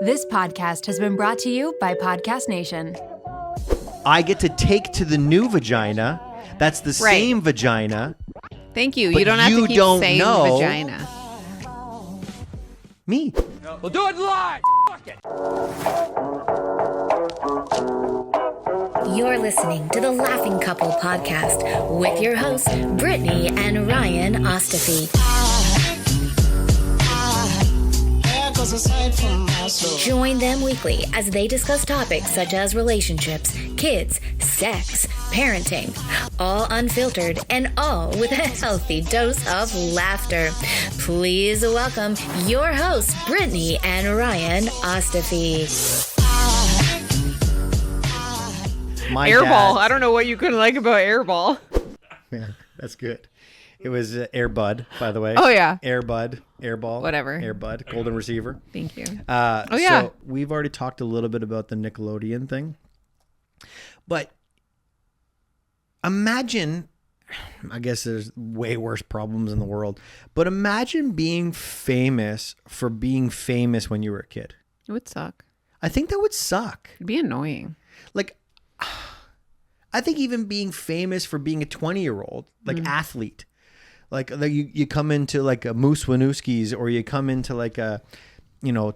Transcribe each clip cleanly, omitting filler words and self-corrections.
This podcast has been brought to you by Podcast Nation. I get to take to the new vagina. That's the same vagina. Thank you. But You don't have to you keep don't saying know. vagina. Me. We'll do it live. Fuck it. You're listening to the Laughing Couple podcast with your hosts, Brittany and Ryan Ostafy. Join them weekly as they discuss topics such as relationships, kids, sex, parenting, all unfiltered and all with a healthy dose of laughter. Please welcome your hosts, Brittany and Ryan Ostafy. My Airball. dad- I don't know what you couldn't like about Airball. Yeah, that's good. It was Air Bud, by the way. Oh, yeah. Air Bud, Airball. Whatever. Air Bud, golden receiver. Thank you. Yeah. yeah. So we've already talked a little bit about the Nickelodeon thing. But imagine, I guess there's way worse problems in the world, but imagine being famous for being famous when you were a kid. It would suck. I think that would suck. It'd be annoying. Like, I think even being famous for being a 20-year-old, like athlete, like you come into like a Moose Winooski's or you come into like a,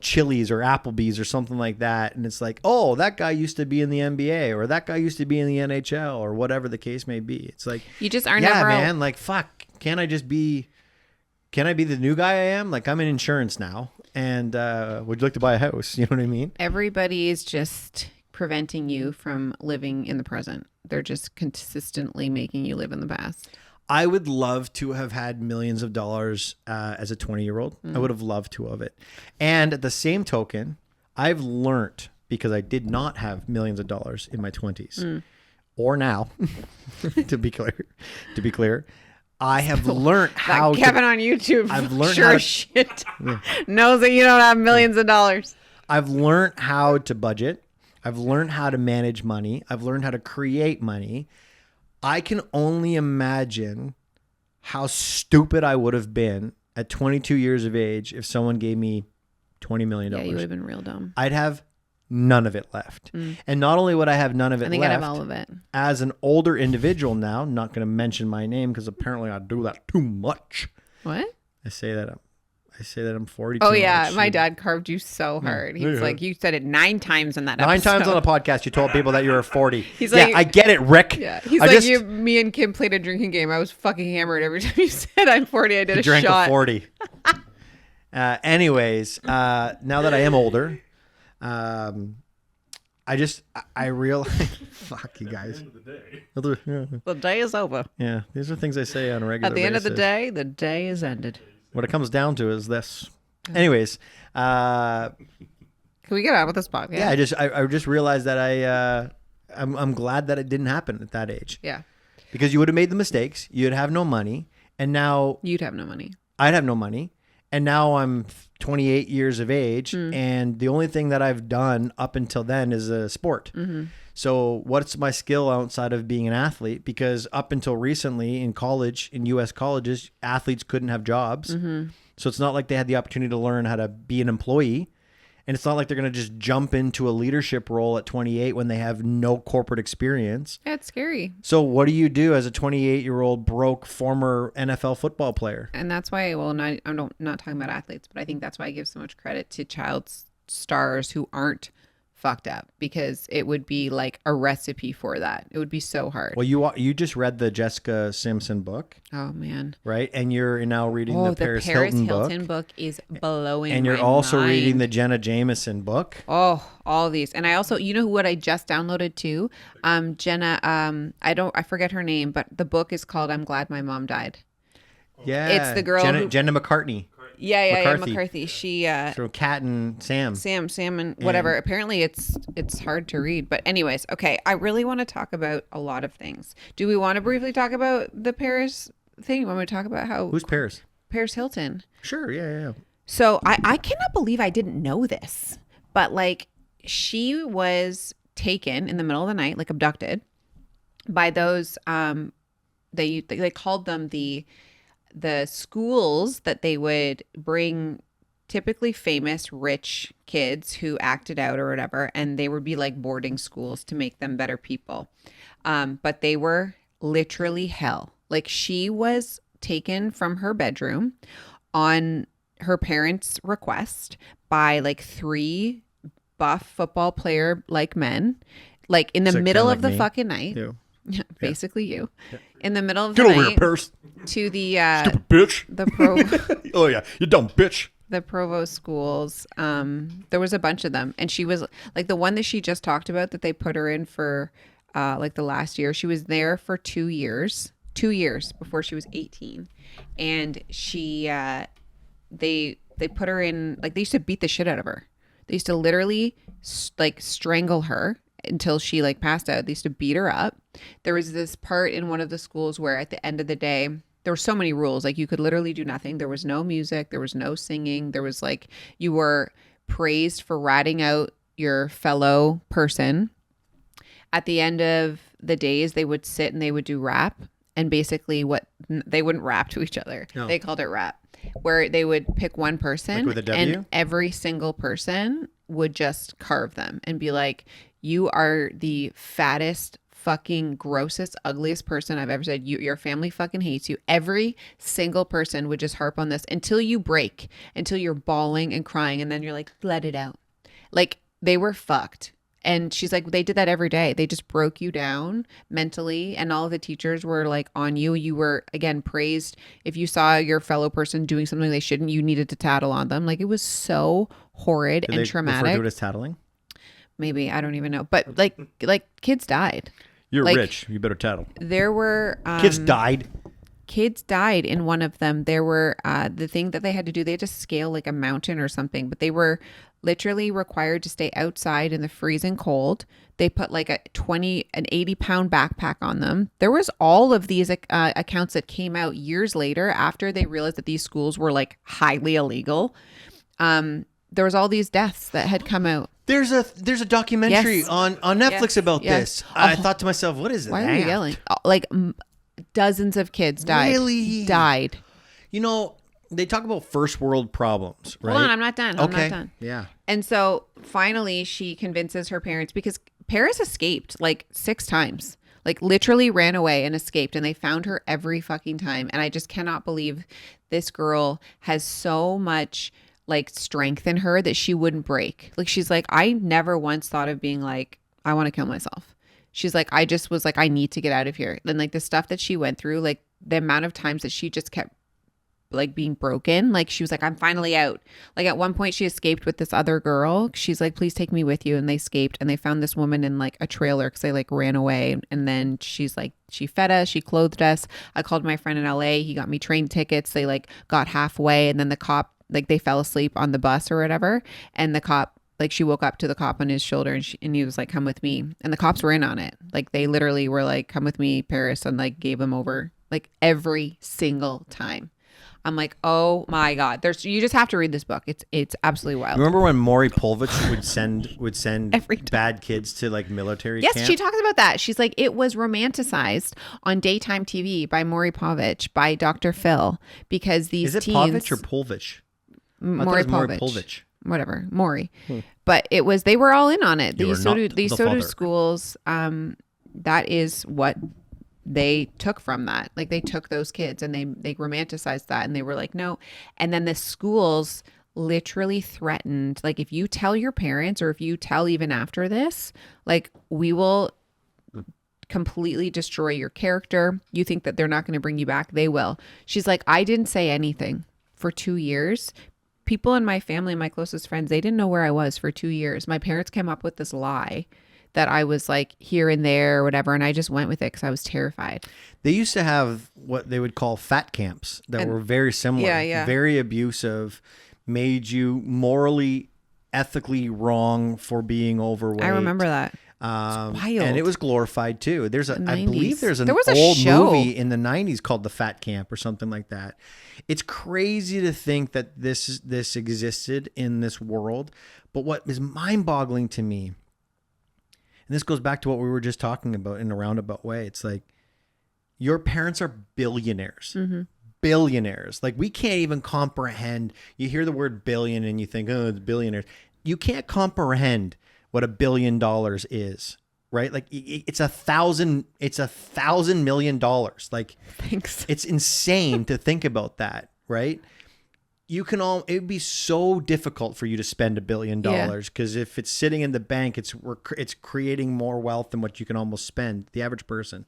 Chili's or Applebee's or something like that. And it's like, oh, that guy used to be in the NBA or that guy used to be in the NHL or whatever the case may be. It's like, You just are yeah, never man, like, fuck, can I be the new guy I am? Like, I'm in insurance now. And would you like to buy a house? You know what I mean? Everybody is just preventing you from living in the present. They're just consistently making you live in the past. I would love to have had millions of dollars as a 20-year-old. I would have loved to have it. And at the same token, I've learned, because I did not have millions of dollars in my 20s or now, to be clear, I have learned how Kevin on YouTube I've learned sure how to- as shit knows that you don't have millions of dollars. I've learned how to budget. I've learned how to manage money. I've learned how to create money. I can only imagine how stupid I would have been at 22 years of age if someone gave me $20 million. Yeah, you would have been real dumb. I'd have none of it left. And not only would I have none of it I think left, I'd have all of it. as an older individual now, not going to mention my name because apparently I do that too much. What? I say that I'm 40. Oh, too yeah. much. My dad carved you so hard. He was like, you said it 9 times in that 9 episode. times on the podcast, you told people that you were 40. He's yeah, like- I get it, Rick. Yeah. He's I like, just me and Kim played a drinking game. I was fucking hammered every time you said I'm 40. I did a drank shot. a 40. Anyways, now that I am older, I realize, fuck you guys. The day is over. Yeah, these are things I say on a regular At the end of the basis. day, the day is ended. What it comes down to is this. Anyways, Can we get on with this podcast? yeah, I just realized that I'm glad that it didn't happen at that age. Yeah. Because you would have made the mistakes, you'd have no money, and now You'd have no money. I'd have no money, and now I'm 28 years of age, and the only thing that I've done up until then is a sport. So what's my skill outside of being an athlete? Because up until recently in college, in U.S. colleges, athletes couldn't have jobs. So it's not like they had the opportunity to learn how to be an employee. And it's not like they're going to just jump into a leadership role at 28 when they have no corporate experience. Yeah, it's scary. So what do you do as a 28-year-old broke former NFL football player? And that's why, I'm not talking about athletes, but I think that's why I give so much credit to child stars who aren't fucked up, because it would be like a recipe for that. It would be so hard. Well, you just read the Jessica Simpson book, Oh, man. right? And you're now reading the Paris Hilton Hilton book. book is blowing And you're my also mind. reading the Jenna Jameson book. Oh, all these. And I also, you know what I just downloaded too? Jenna, I forget her name, but the book is called I'm Glad My Mom Died. Yeah. It's the girl who- Jenna McCartney. Yeah, McCarthy. McCarthy. She From Cat and Sam. Sam and whatever. Apparently it's hard to read. But anyways, okay, I really want to talk about a lot of things. Do we want to briefly talk about the Paris thing? You want me to talk about how Who's Paris? Paris Hilton? Sure, yeah. So I cannot believe I didn't know this. But like, she was taken in the middle of the night, like abducted by those they called them the schools that they would bring typically famous, rich kids who acted out or whatever, and they would be like boarding schools to make them better people. But they were literally hell. Like, she was taken from her bedroom on her parents' request by like 3 buff football player like men, like in the So middle kinda of the like me. fucking night. You. Yeah, basically you. Yeah. In the middle of Get the over night here, Paris. to the Stupid bitch. the Oh, yeah. You dumb bitch. the provost schools. There was a bunch of them, and she was like the one that she just talked about that they put her in for like the last year. She was there for 2 years before she was 18, and she they put her in, like, they used to beat the shit out of her. They used to literally like strangle her until she like passed out. They used to beat her up. There was this part in one of the schools where at the end of the day, there were so many rules. Like, you could literally do nothing. There was no music. There was no singing. There was like, you were praised for ratting out your fellow person. At the end of the days, they would sit and they would do rap. And basically they wouldn't rap to each other. No. They called it rap, where they would pick one person, Like with a W? and every single person would just carve them and be like, you are the fattest, fucking grossest, ugliest person I've ever said. Your family fucking hates you. Every single person would just harp on this until you break, until you're bawling and crying. And then you're like, let it out. Like, they were fucked. And she's like, they did that every day. They just broke you down mentally. And all of the teachers were like on you. You were, again, praised. If you saw your fellow person doing something they shouldn't, you needed to tattle on them. Like, it was so horrid Did and they traumatic. refer to it as tattling? Maybe, I don't even know. But like kids died. You're Like, rich. You better tattle. There were Kids died. kids died in one of them. There were the thing that they had to do, they had to scale like a mountain or something, but they were literally required to stay outside in the freezing cold. They put like an 80-pound backpack on them. There was all of these accounts that came out years later after they realized that these schools were like highly illegal. There was all these deaths that had come out. There's a documentary Yes. on Netflix about Yes. this. I thought to myself, what is Why that? are you yelling? Like dozens of kids died. Really? Died. You know, they talk about first world problems, right? Hold on, I'm not done. I'm Okay. not done. Yeah. And so finally she convinces her parents, because Paris escaped like 6 times, like literally ran away and escaped, and they found her every fucking time. And I just cannot believe this girl has so much like strength in her that she wouldn't break. Like, she's like, I never once thought of being like, I want to kill myself. She's like, I just was like, I need to get out of here. Then like the stuff that she went through, like the amount of times that she just kept like being broken, like she was like, I'm finally out. Like at one point she escaped with this other girl. She's like, please take me with you. And they escaped, and they found this woman in like a trailer because they like ran away. And then she's like, she fed us, she clothed us. I called my friend in LA. He got me train tickets. They like got halfway, and then the cop, like they fell asleep on the bus or whatever. And the cop, like she woke up to the cop on his shoulder, and he was like, come with me. And the cops were in on it. Like they literally were like, come with me, Paris, and like gave him over like every single time. I'm like, oh my God. You just have to read this book. It's absolutely wild. Remember when Maury Povich would send Every time. bad kids to like military Yes, camp? she talks about that. She's like, it was romanticized on daytime TV by Maury Povich, by Dr. Phil, because these Is it teens... Povich or Povich? I thought it Maury was Maury Povich. Povich. Whatever, Maury. But it was, they were all in on it. You These are not these the sort father. of schools, that is what they took from that. Like they took those kids and they romanticized that, and they were like, no. And then the schools literally threatened, like, if you tell your parents, or if you tell even after this, like, we will completely destroy your character. You think that they're not going to bring you back? They will. She's like, I didn't say anything for 2 years. People in my family, my closest friends, they didn't know where I was for 2 years. My parents came up with this lie that I was like here and there or whatever, and I just went with it because I was terrified. They used to have what they would call fat camps that were very similar. Yeah. Very abusive, made you morally, ethically wrong for being overweight. I remember that. Wild. wild. And it was glorified too. I believe 90s. there's an There was a old show. movie in the 90s called The Fat Camp or something like that. It's crazy to think that this existed in this world. But what is mind-boggling to me, and this goes back to what we were just talking about in a roundabout way, it's like your parents are billionaires. Mm-hmm. billionaires. Like, we can't even comprehend. You hear the word billion and you think, oh, it's billionaires. You can't comprehend what $1 billion is, right? Like, it's $1,000 million. Like, Thanks. it's insane to think about that, right? It would be so difficult for you to spend $1 billion because if it's sitting in the bank, it's creating more wealth than what you can almost spend, the average person.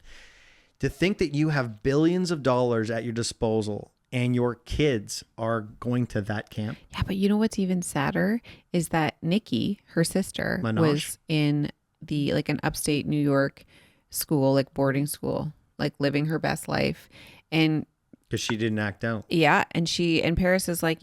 To think that you have billions of dollars at your disposal and your kids are going to that camp. Yeah, but you know what's even sadder is that Nikki, her sister, was in an upstate New York school, like boarding school, like living her best life. And because she didn't act out. Yeah. And Paris is like,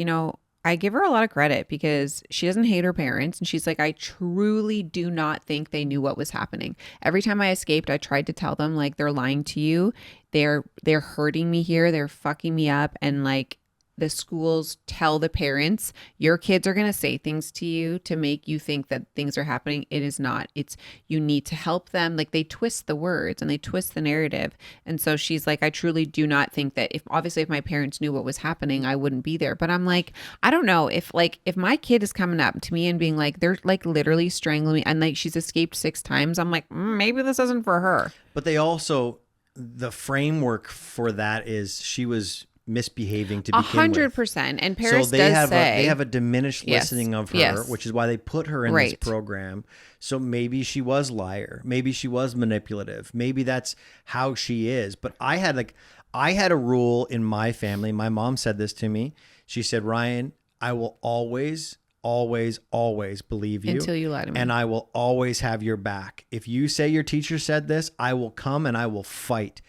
I give her a lot of credit because she doesn't hate her parents. And she's like, I truly do not think they knew what was happening. Every time I escaped, I tried to tell them, like, they're lying to you. They're hurting me here. They're fucking me up. And like, the schools tell the parents, your kids are going to say things to you to make you think that things are happening. It is not. It's, you need to help them. Like, they twist the words and they twist the narrative. And so she's like, I truly do not think that if my parents knew what was happening, I wouldn't be there. But I'm like, I don't know if my kid is coming up to me and being like, they're like literally strangling me and like she's escaped 6 times. I'm like, maybe this isn't for her. But they also, the framework for that is she was misbehaving to begin with. 100%. And Paris so they have a diminished listening of her, which is why they put her in this program. So maybe she was liar. Maybe she was manipulative. Maybe that's how she is. But I had a rule in my family. My mom said this to me. She said, Ryan, I will always believe you until you lie to me. And I will always have your back. If you say your teacher said this, I will come and I will fight.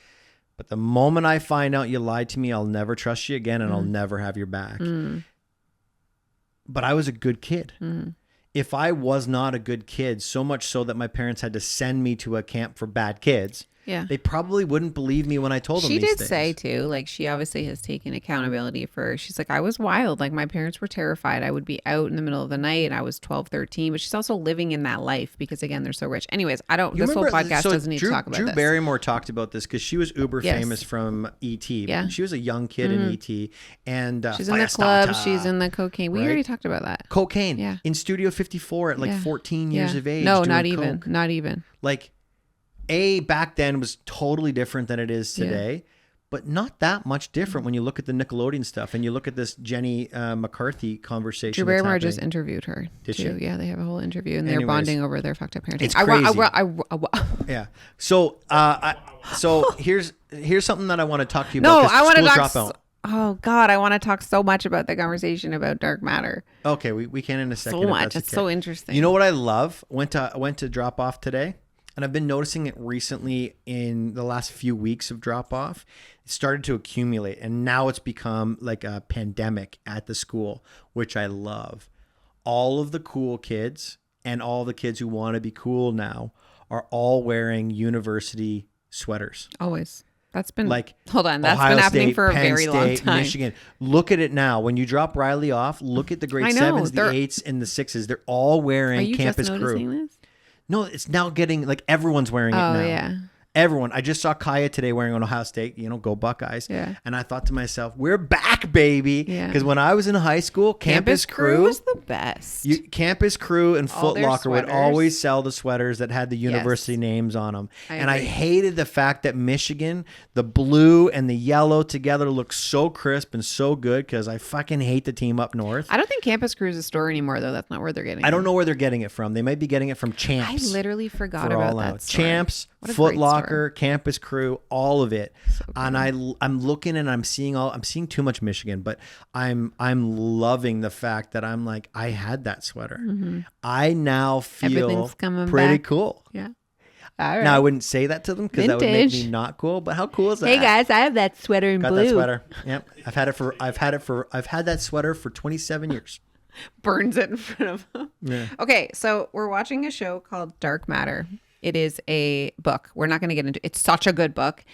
But the moment I find out you lied to me, I'll never trust you again and I'll never have your back. But I was a good kid. If I was not a good kid, so much so that my parents had to send me to a camp for bad kids, they probably wouldn't believe me when I told them these things. She did say too, like, she obviously has taken accountability for, she's like, I was wild. Like, my parents were terrified. I would be out in the middle of the night and I was 12, 13, but she's also living in that life because, again, they're so rich. Anyways, this whole podcast doesn't need to talk about this. Drew Barrymore talked about this because she was uber famous from E.T. Yeah. She was a young kid in E.T. And she's in the club. She's in the cocaine. We already talked about that. Cocaine. Yeah. In Studio 54 at like 14 years of age. No, not even. Not even. Like, back then was totally different than it is today, but not that much different when you look at the Nickelodeon stuff and you look at this Jenny McCarthy conversation. Drew Barrymore just interviewed her. Did too. she? Yeah, they have a whole interview and they're bonding over their fucked up parenting. It's crazy. Yeah. So here's something that I want to talk to you about. No, I want to talk. Oh God, I want to talk so much about the conversation about dark matter. Okay, we can in a second. So much. It's so interesting. You know what I love? Went to drop off today. And I've been noticing it recently in the last few weeks of drop off. It started to accumulate and now it's become like a pandemic at the school, which I love. All of the cool kids and all the kids who want to be cool now are all wearing university sweaters. Always. That's been like, hold on, that's Ohio been happening State, for a Penn very State, long time. Michigan. Look at it now. When you drop Riley off, look at the grade 7s, the 8s, and the 6s. They're all wearing Campus Crew. Are you just noticing this? No, it's now getting like everyone's wearing it now. Oh, yeah. Everyone. I just saw Kaya today wearing on Ohio State, go Buckeyes. Yeah. And I thought to myself, we're back, baby. Yeah. Because when I was in high school, Campus Crew was the best. Campus Crew and Foot Locker would always sell the sweaters that had the university names on them. I hated the fact that Michigan, the blue and the yellow together look so crisp and so good because I fucking hate the team up north. I don't think Campus Crew is a store anymore, though. That's not where they're getting it. I don't know where they're getting it from. They might be getting it from Champs. I literally forgot about that store. Champs, Foot Locker, Campus Crew, all of it. So and I'm looking and I'm seeing too much Michigan, but I'm loving the fact that I'm like, I had that sweater. Mm-hmm. I now feel pretty cool. Yeah. All right. Now I wouldn't say that to them because that would make me not cool, but how cool is that? Hey guys, I have that sweater in blue. Got that sweater. Yep. I've had that sweater for 27 years. Burns it in front of them. Yeah. Okay, so we're watching a show called Dark Matter. It is a book. We're not going to get into it. It's such a good book.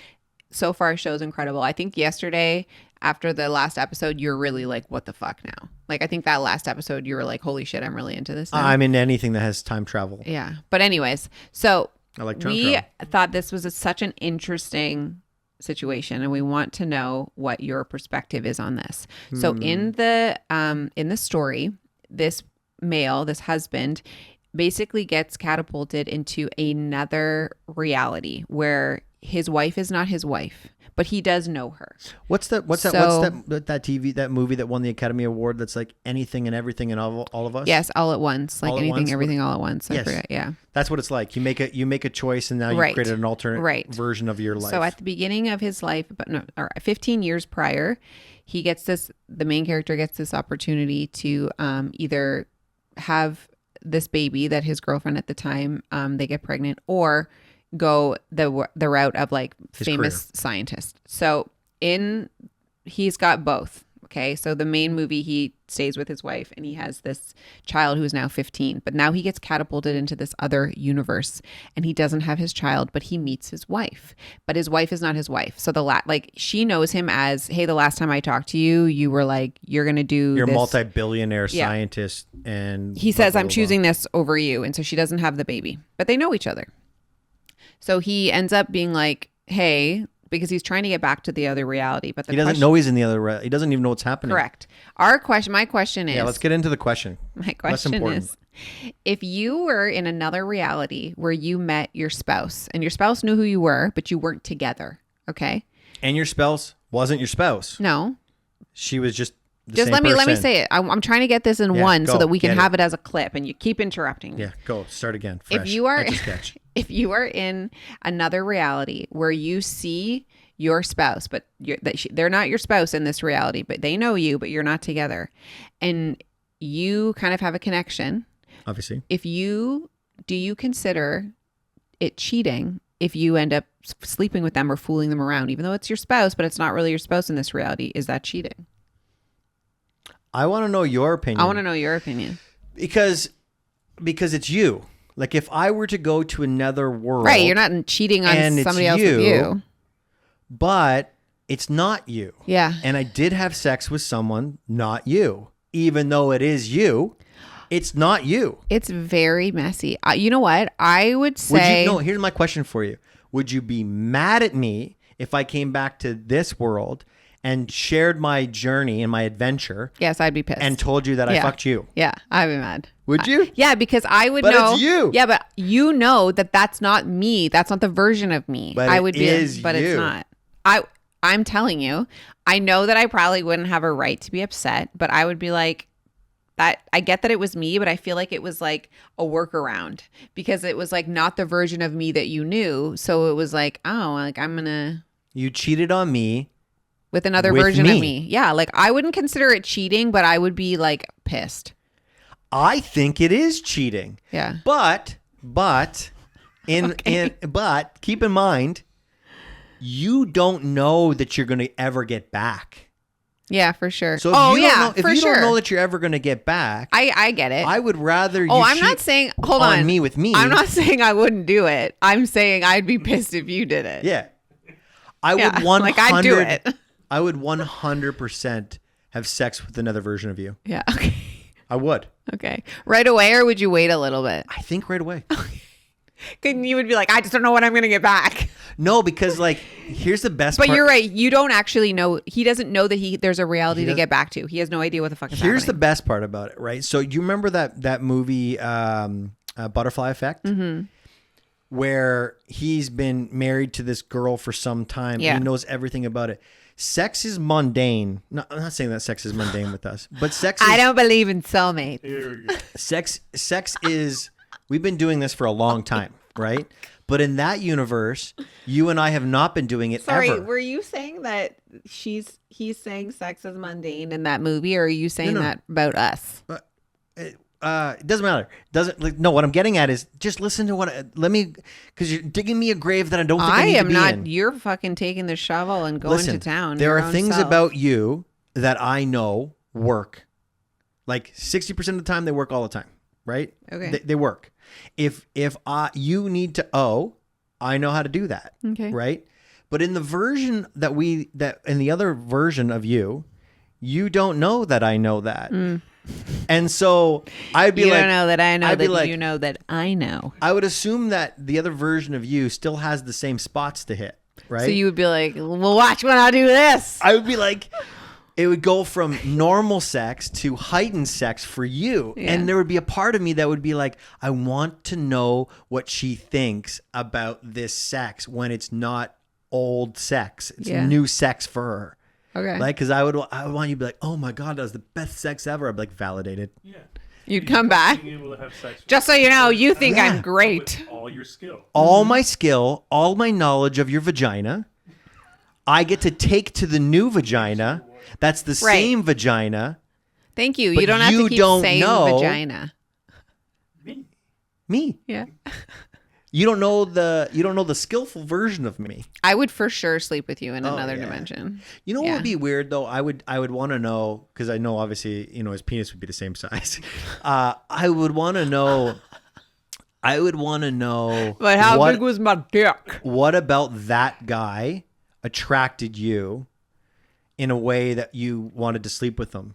So far, show's incredible. I think yesterday, after the last episode, you're really like, what the fuck now? Like, I think that last episode, you were like, holy shit, I'm really into this now. I'm into anything that has time travel. Yeah. But anyways, so I like we thought this was such an interesting situation, and we want to know what your perspective is on this. So in the story, this male, this husband, basically gets catapulted into another reality where his wife is not his wife, but he does know her. What's that movie that won the Academy Award that's like Anything and Everything and All of Us? Yes, All at Once, like All at Anything, Once? Everything, All at Once. I Yes. forget. Yeah. That's what it's like. You make a choice, and now you Right. created an alternate Right. version of your life. So at the beginning of his life, or 15 years prior, the main character gets this opportunity to either have this baby that his girlfriend at the time, they get pregnant, or go the route of like His famous scientist. So he's got both. Okay. So the main movie, he stays with his wife and he has this child who is now 15, but now he gets catapulted into this other universe and he doesn't have his child, but he meets his wife, but his wife is not his wife. So she knows him as, hey, the last time I talked to you, you were like, you're going to do You're a this. multi-billionaire scientist, and He says, I'm choosing this over you. And so she doesn't have the baby, but they know each other. So he ends up being like, hey, because he's trying to get back to the other reality, but he doesn't know he's in the other. He doesn't even know what's happening. Correct. My question is. Yeah, let's get into the question. My question is, if you were in another reality where you met your spouse and your spouse knew who you were, but you weren't together, okay? And your spouse wasn't your spouse. No. She was just the Just same let me person. say it. I'm trying to get this in one so go, that we can get have it as a clip, and you keep interrupting me. Yeah, go. Start again. Fresh. If you are Etch-a-sketch. if you are in another reality where you see your spouse, but they're not your spouse in this reality, but they know you, but you're not together, and you kind of have a connection. Obviously. Do you consider it cheating if you end up sleeping with them or fooling them around, even though it's your spouse, but it's not really your spouse in this reality? Is that cheating? I want to know your opinion. I want to know your opinion. Because it's you. Like if I were to go to another world. Right. You're not cheating on and somebody it's else with you. But it's not you. Yeah. And I did have sex with someone, not you. Even though it is you, it's not you. It's very messy. You know what? I would say. Here's my question for you. Would you be mad at me if I came back to this world and shared my journey and my adventure? Yes, I'd be pissed. And told you that I fucked you? Yeah, I'd be mad. Would you? Yeah, because I would But know. it's you. Yeah, but you know that that's not me. That's not the version of me. But I it would be, is but you. it's not. I'm telling you, I know that I probably wouldn't have a right to be upset, but I would be like, that I get that it was me, but I feel like it was like a workaround because it was like not the version of me that you knew. So it was like, oh, like You cheated on me. With another with version me. of me. Yeah. Like I wouldn't consider it cheating, but I would be like pissed. I think it is cheating. Yeah. But keep in mind, you don't know that you're going to ever get back. Yeah, for sure. So if you don't know that you're ever going to get back, I get it. I would rather you I'm cheat not saying hold on me with me. I'm not saying I wouldn't do it. I'm saying I'd be pissed if you did it. Yeah. I would like I'd do it. I would 100% have sex with another version of you. Yeah. Okay. I would. Okay. Right away, or would you wait a little bit? I think right away. You would be like, I just don't know when I'm going to get back. No, because like, here's the best But part. you're right. You don't actually know. He doesn't know that there's a reality to get back to. He has no idea what the fuck is Here's the happening. best part about it, right? So you remember that movie, Butterfly Effect? Mm-hmm. Where he's been married to this girl for some time. Yeah. And he knows everything about it. Sex is mundane. No, I'm not saying that sex is mundane with us, but sex is... I don't believe in soulmates. Sex is... We've been doing this for a long time, right? But in that universe, you and I have not been doing it ever. Were you saying that he's saying sex is mundane in that movie, or are you saying that about us? It doesn't matter. What I'm getting at is just listen to because you're digging me a grave that I don't think I need to be in. You're fucking taking the shovel and going to town. There are things about you that I know work. Like 60% of the time, they work all the time, right? Okay. They work. If you need to owe, I know how to do that. Okay. Right. But in the version in the other version of you, you don't know that I know that. And so I'd be you like, don't know that I know I'd be that like, you know that I know. I would assume that the other version of you still has the same spots to hit. right? So you would be like, well, watch when I do this. I would be like, it would go from normal sex to heightened sex for you. Yeah. And there would be a part of me that would be like, I want to know what she thinks about this sex when it's not old sex. It's new sex for her. Okay. Like, because I would want you to be like, oh my God, that was the best sex ever. I'd be like, validated. Yeah. You'd come back. Being able to have sex with Just so you know, you think Yeah. I'm great. all your skill. All my skill, all my knowledge of your vagina, I get to take to the new vagina. That's the Right. same vagina. Thank you. But You don't have to you keep don't saying know- vagina. Me. Yeah. You don't know the skillful version of me. I would for sure sleep with you in another yeah. dimension. You know what Yeah. would be weird though? I would want to know, because I know obviously, his penis would be the same size. I would want to know. But how what, big was my dick? what about that guy attracted you in a way that you wanted to sleep with him?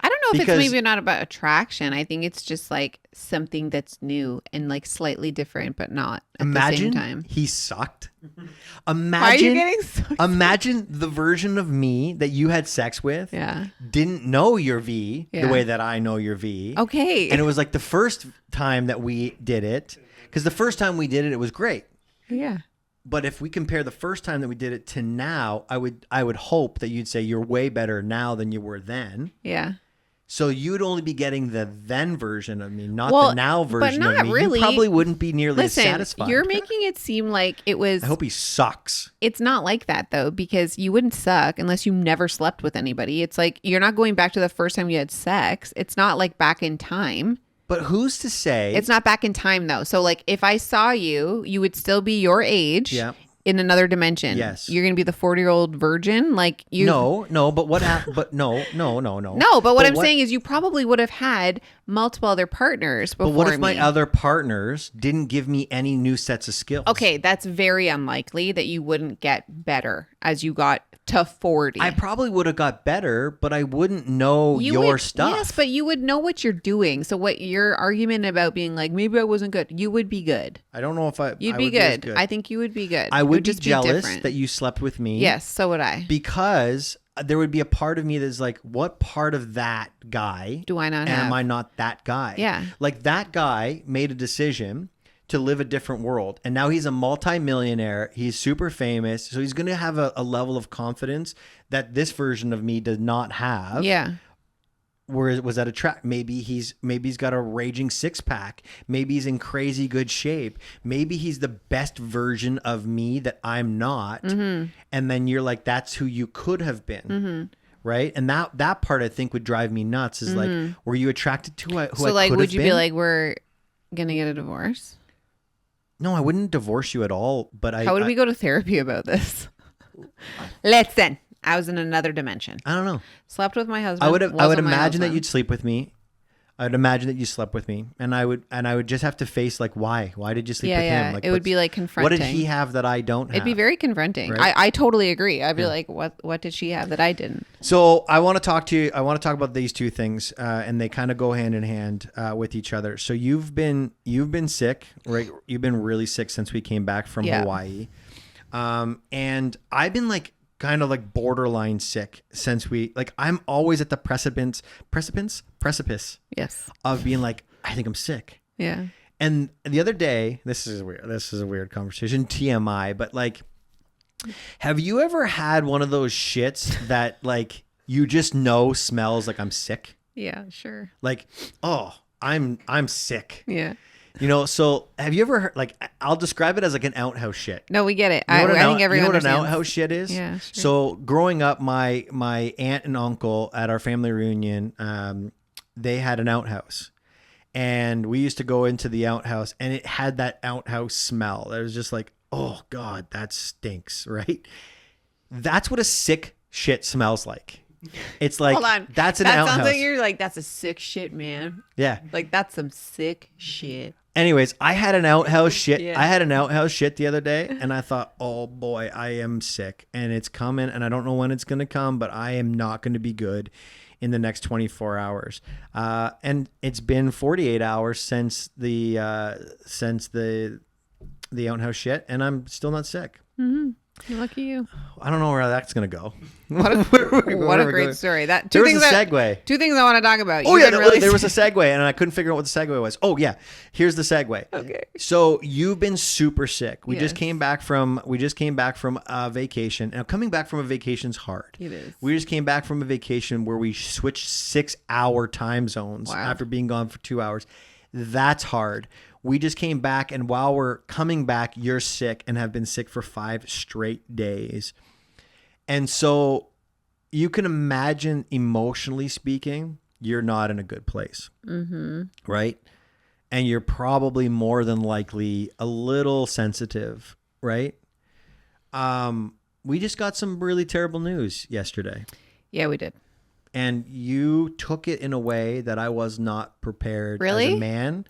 I don't know if Because- it's maybe not about attraction. I think it's just like something that's new and like slightly different, but not at the Imagine same time. he sucked. Why are you Imagine, getting so imagine the version of me that you had sex with. Yeah. Didn't know your V Yeah. the way that I know your V. Okay. And it was like the first time that we did it, because the first time we did it, it was great. Yeah. But if we compare the first time that we did it to now, I would hope that you'd say you're way better now than you were then. Yeah. So you'd only be getting the then version of me, not Well, the now but version not of me. really. You probably wouldn't be nearly Listen, as satisfied. you're making it seem like it was. I hope he sucks. It's not like that though, because you wouldn't suck unless you never slept with anybody. It's like you're not going back to the first time you had sex. It's not like back in time. But who's to say? It's not back in time though. So like if I saw you, you would still be your age. Yeah. In another dimension. Yes. You're going to be the 40-year-old virgin. Like you. No, but what happened? But no. No, but what I'm saying is you probably would have had multiple other partners before But what if me. my other partners didn't give me any new sets of skills? Okay, that's very unlikely that you wouldn't get better as you got to 40. I probably would have got better, but I wouldn't know You your would- stuff. Yes, but you would know what you're doing. So what your argument about being like, maybe I wasn't good, you would be good. I don't know if You'd I be would as good. I think you would be good. I It would be just jealous different. that you slept with me. Yes, so would I. Because there would be a part of me that's like, what part of that guy Do I not am have? I not that guy? Yeah. Like that guy made a decision to live a different world. And now he's a multimillionaire. He's super famous. So he's going to have a level of confidence that this version of me does not have. Yeah. Where was that a track? Maybe he's got a raging six pack. Maybe he's in crazy good shape. Maybe he's the best version of me that I'm not. Mm-hmm. And then you're like, that's who you could have been. Right. And that part I think would drive me nuts is like, were you attracted to who I So like, could would have you been? be like, we're going to get a divorce? No, I wouldn't divorce you at all. But How would we go to therapy about this? Listen, I was in another dimension. I don't know. Slept with my husband. I would wasn't my imagine that husband. you'd sleep with me. I would imagine that you slept with me, and I would just have to face like why did you sleep Yeah, with yeah. him? Like It would what's- be like What confronting. did he have that I don't have? It'd be very confronting. Right? I totally agree. I'd be like, what did she have that I didn't? So I want to talk to you. I want to talk about these two things, and they kind of go hand in hand with each other. So you've been sick, right? You've been really sick since we came back from Yeah. Hawaii, and I've been like kind of like borderline sick since I'm always at the precipice Yes. of being like, I think I'm sick. Yeah. And the other day, this is a weird conversation, TMI, but like, have you ever had one of those shits that like you just know smells like I'm sick? Yeah, sure. Like, oh, I'm sick. Yeah. So have you ever heard, like, I'll describe it as like an outhouse shit. No, we get it. You know what I think everyone what an understands. outhouse shit is? Yeah, sure. So growing up, my aunt and uncle at our family reunion, they had an outhouse. And we used to go into the outhouse and it had that outhouse smell. It was just like, oh God, that stinks, right? That's what a sick shit smells like. It's like, Hold on. that's an that outhouse. sounds like you're like, that's a sick shit, man. Yeah. Like, that's some sick shit. Anyways, I had an outhouse shit. Yeah. I had an outhouse shit the other day, and I thought, oh boy, I am sick, and it's coming, and I don't know when it's gonna come, but I am not gonna be good in the next 24 hours. And it's been 48 hours since the outhouse shit, and I'm still not sick. Mm-hmm. Lucky you. I don't know where that's gonna go. What a great story. That there was a segue. Two things I want to talk about. Oh yeah, there was a segue, and I couldn't figure out what the segue was. Oh yeah, here's the segue. Okay. So you've been super sick. We Yes. just came back from a vacation. Now coming back from a vacation's hard. It is. We just came back from a vacation where we switched 6-hour time zones after being gone for 2 hours. That's hard. We just came back, and while we're coming back, you're sick and have been sick for 5 straight days. And so you can imagine, emotionally speaking, you're not in a good place, right? And you're probably more than likely a little sensitive, right? We just got some really terrible news yesterday. Yeah, we did. And you took it in a way that I was not prepared as a man.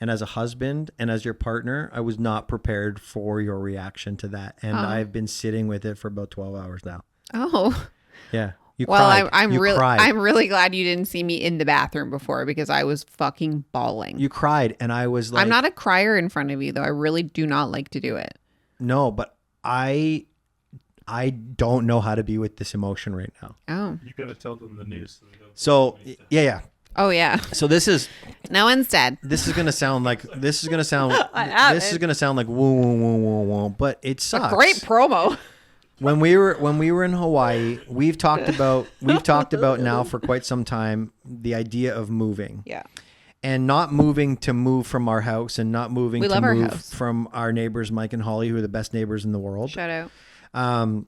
And as a husband and as your partner, I was not prepared for your reaction to that. And I've been sitting with it for about 12 hours now. Oh. Yeah. You well, cried. I'm really glad you didn't see me in the bathroom before, because I was fucking bawling. You cried, and I was like, I'm not a crier in front of you, though. I really do not like to do it. No, but I don't know how to be with this emotion right now. Oh. You got to tell them the news. So yeah. Oh yeah. So this is no one's dead. This is gonna sound like woo woo woo woo, but it sucks. A great promo. When we were in Hawaii, we've talked about now for quite some time the idea of moving. Yeah. And not moving to move from our house, and not moving to move house. from our neighbors Mike and Holly, who are the best neighbors in the world. Shout out.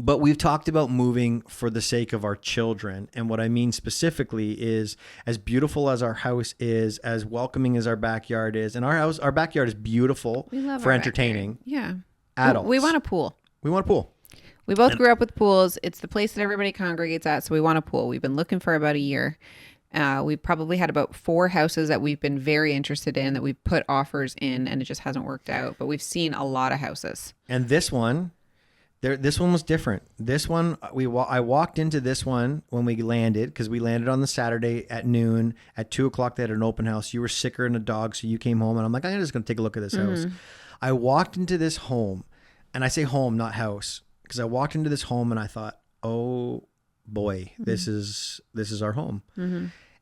But we've talked about moving for the sake of our children. And what I mean specifically is, as beautiful as our house is, as welcoming as our backyard is, and our backyard is beautiful for entertaining. Backyard. Yeah. Adults. We want a pool. We want a pool. We both grew up with pools. It's the place that everybody congregates at. So we want a pool. We've been looking for about a year. We've probably had about 4 houses that we've been very interested in, that we've put offers in, and it just hasn't worked out. But we've seen a lot of houses. And this one was different. This one, I walked into this one when we landed, because we landed on the Saturday at noon. At 2:00, they had an open house. You were sicker than a dog, so you came home, and I'm like, I'm just going to take a look at this house. I walked into this home, and I say home, not house, because I walked into this home and I thought, oh boy, this is our home.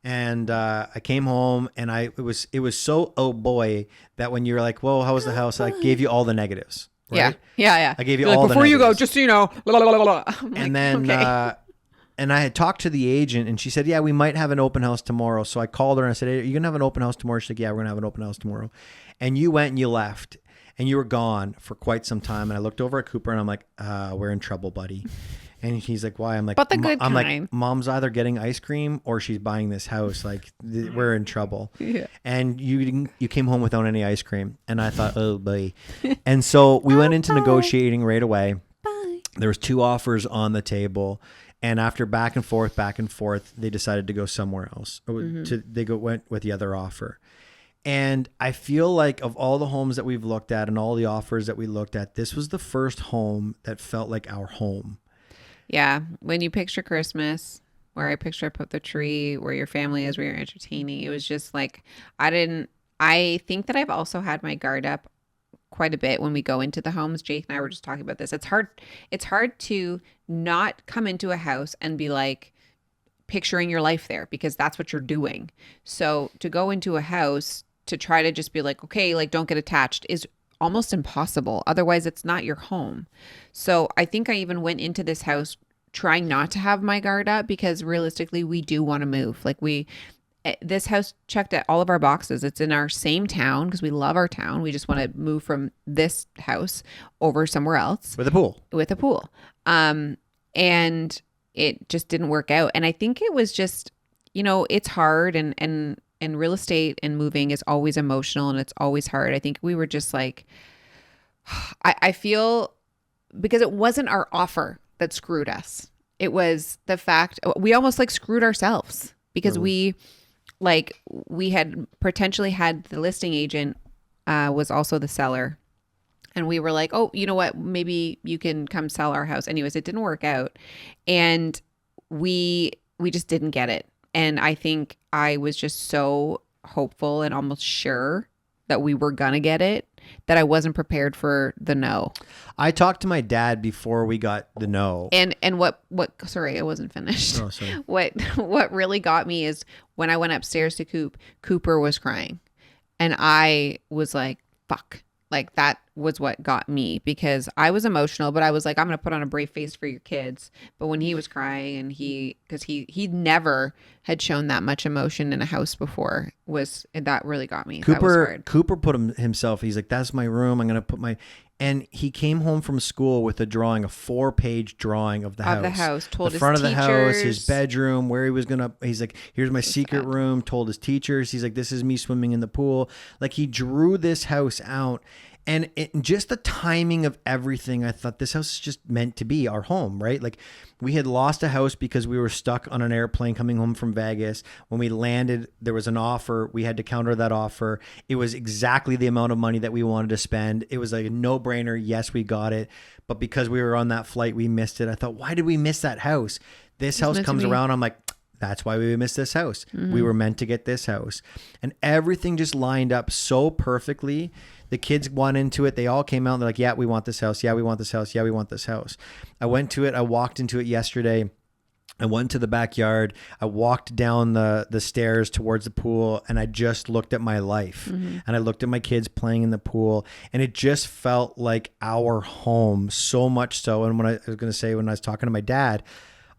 And I came home, and it was so oh boy that when you're like, whoa, how was the house? I gave you all the negatives. Right? Yeah. I gave you all the before you go, negatives. just so you know. Blah, blah, blah, blah. And then, and I had talked to the agent, and she said, yeah, we might have an open house tomorrow. So I called her and I said, hey, are you going to have an open house tomorrow? She's like, yeah, we're going to have an open house tomorrow. And you went and you left, and you were gone for quite some time. And I looked over at Cooper, and I'm like, we're in trouble, buddy. And he's like, why? I'm like, but the good I'm kind. like, mom's either getting ice cream or she's buying this house. Like, we're in trouble. Yeah. And you came home without any ice cream. And I thought, oh boy. And so we went into negotiating right away. Bye. There was 2 offers on the table. And after back and forth, they decided to go somewhere else. They went with the other offer. And I feel like of all the homes that we've looked at and all the offers that we looked at, this was the first home that felt like our home. Yeah. When you picture Christmas, where I picture up the tree, where your family is, where you're entertaining, it was just like, I think that I've also had my guard up quite a bit when we go into the homes. Jake and I were just talking about this. It's hard to not come into a house and be like picturing your life there, because that's what you're doing. So to go into a house to try to just be like, okay, like don't get attached is almost impossible. Otherwise, it's not your home. So I think I even went into this house trying not to have my guard up, because realistically, we do want to move. Like this house checked at all of our boxes. It's in our same town because we love our town. We just want to move from this house over somewhere else. With a pool. And it just didn't work out. And I think it was just, it's hard, and real estate and moving is always emotional, and it's always hard. I think we were just like, I feel, because it wasn't our offer that screwed us. It was the fact we almost like screwed ourselves, because we had potentially had the listing agent was also the seller. And we were like, oh, you know what? Maybe you can come sell our house. Anyways, it didn't work out. And we just didn't get it. And I think I was just so hopeful and almost sure that we were gonna get it, that I wasn't prepared for the no. I talked to my dad before we got the no. And what sorry, I wasn't finished. Oh, sorry. What really got me is when I went upstairs to Cooper was crying. And I was like, fuck. Like that was what got me, because I was emotional, but I was like, I'm going to put on a brave face for your kids. But when he was crying and because he never had shown that much emotion in a house before, that really got me. That was hard. Cooper put himself, he's like, that's my room. I'm going to put and he came home from school with a 4-page drawing of the house. Of the house, told the front his of the teachers. house, his bedroom, where he was going to, he's like, here's my secret room, told his teachers. He's like, this is me swimming in the pool. Like he drew this house out. And just the timing of everything, I thought this house is just meant to be our home, right? Like we had lost a house because we were stuck on an airplane coming home from Vegas. When we landed, there was an offer. We had to counter that offer. It was exactly the amount of money that we wanted to spend. It was like a no-brainer. Yes, we got it. But because we were on that flight, we missed it. I thought, why did we miss that house? This house comes around. I'm like, that's why we missed this house. Mm-hmm. We were meant to get this house. And everything just lined up so perfectly. The kids went into it. They all came out and they're like, yeah, we want this house. Yeah, we want this house. Yeah, we want this house. I went to it. I walked into it yesterday. I went to the backyard. I walked down the stairs towards the pool, and I just looked at my life. Mm-hmm. And I looked at my kids playing in the pool, and it just felt like our home, so much so. And when I was talking to my dad,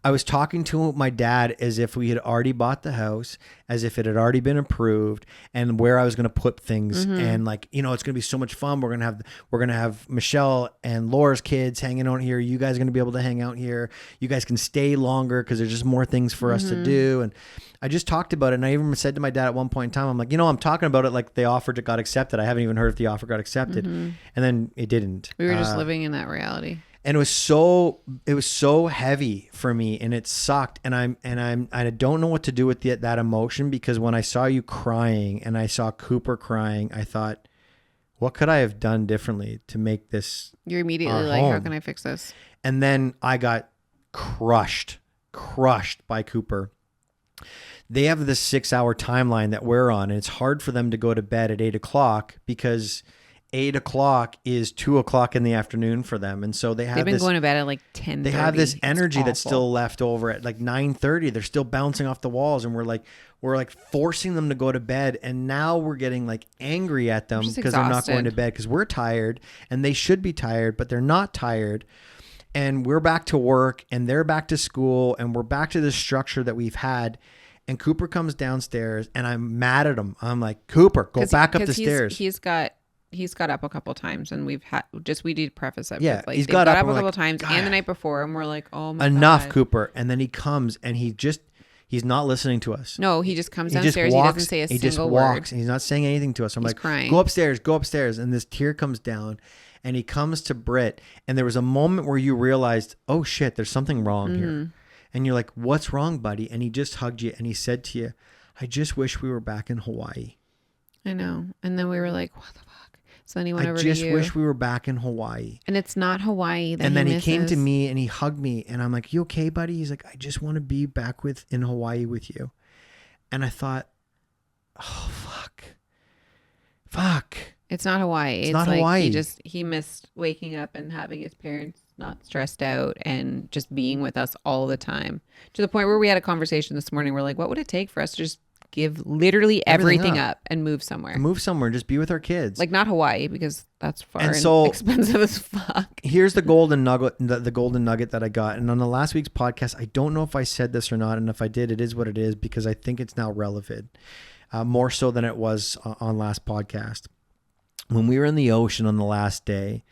I was talking to my dad as if we had already bought the house, as if it had already been approved, and where I was going to put things. Mm-hmm. And like, it's going to be so much fun. We're going to have Michelle and Laura's kids hanging out here. You guys are going to be able to hang out here. You guys can stay longer because there's just more things for us to do. And I just talked about it. And I even said to my dad at one point in time, I'm like, I'm talking about it like the offer got accepted. I haven't even heard if the offer got accepted. Mm-hmm. And then it didn't. We were just living in that reality. And it was so heavy for me, and it sucked. And I don't know what to do with that emotion, because when I saw you crying and I saw Cooper crying, I thought, what could I have done differently to make this? You're immediately like, home? How can I fix this? And then I got crushed by Cooper. They have this 6-hour timeline that we're on, and it's hard for them to go to bed at 8:00 because 8:00 is 2:00 in the afternoon for them. And so they've been going to bed at like 10:30. They have this energy that's still left over at like 9:30. They're still bouncing off the walls, and we're like forcing them to go to bed. And now we're getting like angry at them because they're not going to bed, because we're tired and they should be tired, but they're not tired. And we're back to work and they're back to school, and we're back to the structure that we've had. And Cooper comes downstairs and I'm mad at him. I'm like, Cooper, go back up the stairs. He's got up a couple times, and we did preface it. Yeah, like, he's got up a couple times, and the night before, and we're like, oh my enough, God. Cooper. And then he comes, and he's not listening to us. No, he just comes downstairs. He doesn't say a single word. And he's not saying anything to us. I'm like, crying. Go upstairs. And this tear comes down, and he comes to Britt, and there was a moment where you realized, oh shit, there's something wrong here. And you're like, what's wrong, buddy? And he just hugged you, and he said to you, I just wish we were back in Hawaii. I know. And then we were like, what the fuck? So then he went over to you. I just wish we were back in Hawaii. And it's not Hawaii that And then he came to me and he hugged me, and I'm like, you okay, buddy? He's like, I just want to be back in Hawaii with you. And I thought, oh, fuck. It's not Hawaii. It's not like Hawaii. He missed waking up and having his parents not stressed out and just being with us all the time, to the point where we had a conversation this morning. We're like, what would it take for us to just give literally everything up and move somewhere? Just be with our kids. Like, not Hawaii, because that's far and expensive as fuck. Here's the golden nugget, the golden nugget that I got. And on the last week's podcast, I don't know if I said this or not. And if I did, it is what it is, because I think it's now relevant, more so than it was on last podcast. When we were in the ocean on the last day,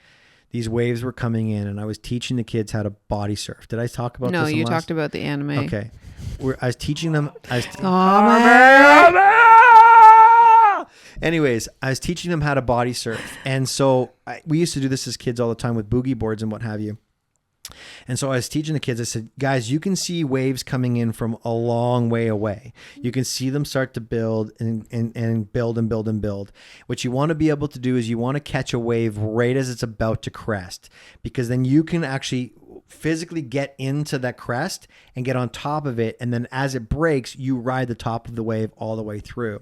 these waves were coming in, and I was teaching the kids how to body surf. Did I talk about this? No, you talked about the anime. Okay. I was teaching them. Anyways, I was teaching them how to body surf. And so we used to do this as kids all the time with boogie boards and what have you. And so I was teaching the kids, I said, guys, you can see waves coming in from a long way away. You can see them start to build and build. What you want to be able to do is you want to catch a wave right as it's about to crest, because then you can actually physically get into that crest and get on top of it. And then as it breaks, you ride the top of the wave all the way through.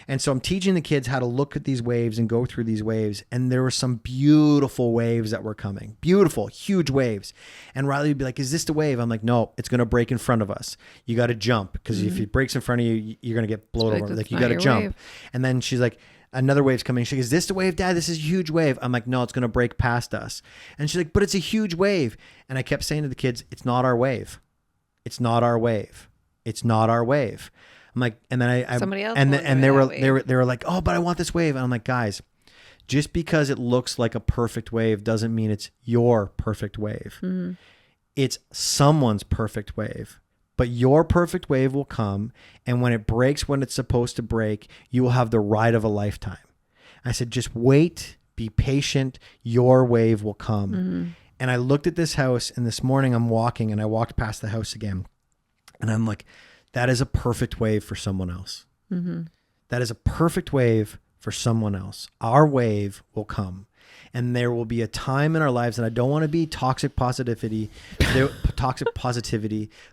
And so I'm teaching the kids how to look at these waves and go through these waves. And there were some beautiful waves that were coming. Beautiful, huge waves. And Riley would be like, is this the wave? I'm like, no, it's going to break in front of us. You got to jump, because if it breaks in front of you, you're going to get blown over. Like, you got to jump. Wave. And then she's like, another wave's coming. She's like, is this the wave, Dad? This is a huge wave. I'm like, no, it's going to break past us. And she's like, but it's a huge wave. And I kept saying to the kids, it's not our wave. It's not our wave. It's not our wave. I'm like, and then I somebody else and they were like, oh, but I want this wave. And I'm like, guys, just because it looks like a perfect wave doesn't mean it's your perfect wave. Mm-hmm. It's someone's perfect wave. But your perfect wave will come, and when it breaks when it's supposed to break, you will have the ride of a lifetime. I said, just wait, be patient, your wave will come. Mm-hmm. And I looked at this house, and this morning I'm walking, and I walked past the house again, and I'm like, that is a perfect wave for someone else. Mm-hmm. That is a perfect wave for someone else. Our wave will come. And there will be a time in our lives, and I don't want to be toxic positivity,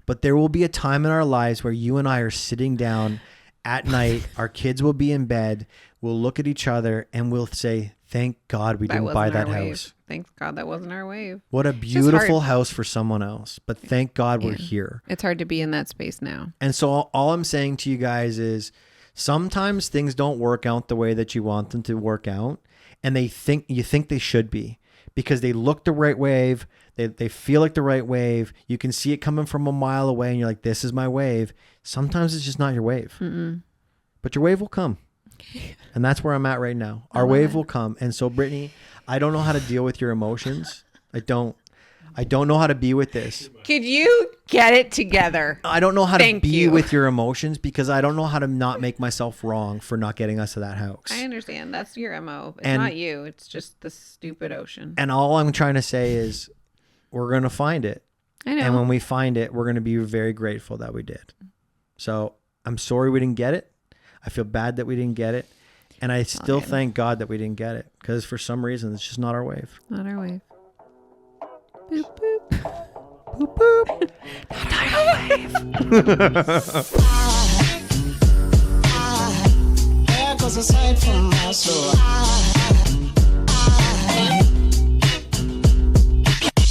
but there will be a time in our lives where you and I are sitting down at night. Our kids will be in bed. We'll look at each other and we'll say, thank God we didn't buy that house. Thank God that wasn't our wave. What a beautiful house for someone else. But thank God we're here. It's hard to be in that space now. And so all I'm saying to you guys is, sometimes things don't work out the way that you want them to work out. And you think they should be, because they look the right wave. They feel like the right wave. You can see it coming from a mile away, and you're like, this is my wave. Sometimes it's just not your wave. Mm-mm. But your wave will come. And that's where I'm at right now. Our wave will come. And so, Brittany, I don't know how to deal with your emotions. I don't know how to be with this. Could you get it together? I don't know how to be with your emotions, because I don't know how to not make myself wrong for not getting us to that house. I understand. That's your MO. It's not you. It's just the stupid ocean. And all I'm trying to say is, we're going to find it. I know. And when we find it, we're going to be very grateful that we did. So I'm sorry we didn't get it. I feel bad that we didn't get it. And I still thank God that we didn't get it, because for some reason, it's just not our wave. Not our wave. Boop, boop. Boop, boop. There goes a sight from my soul.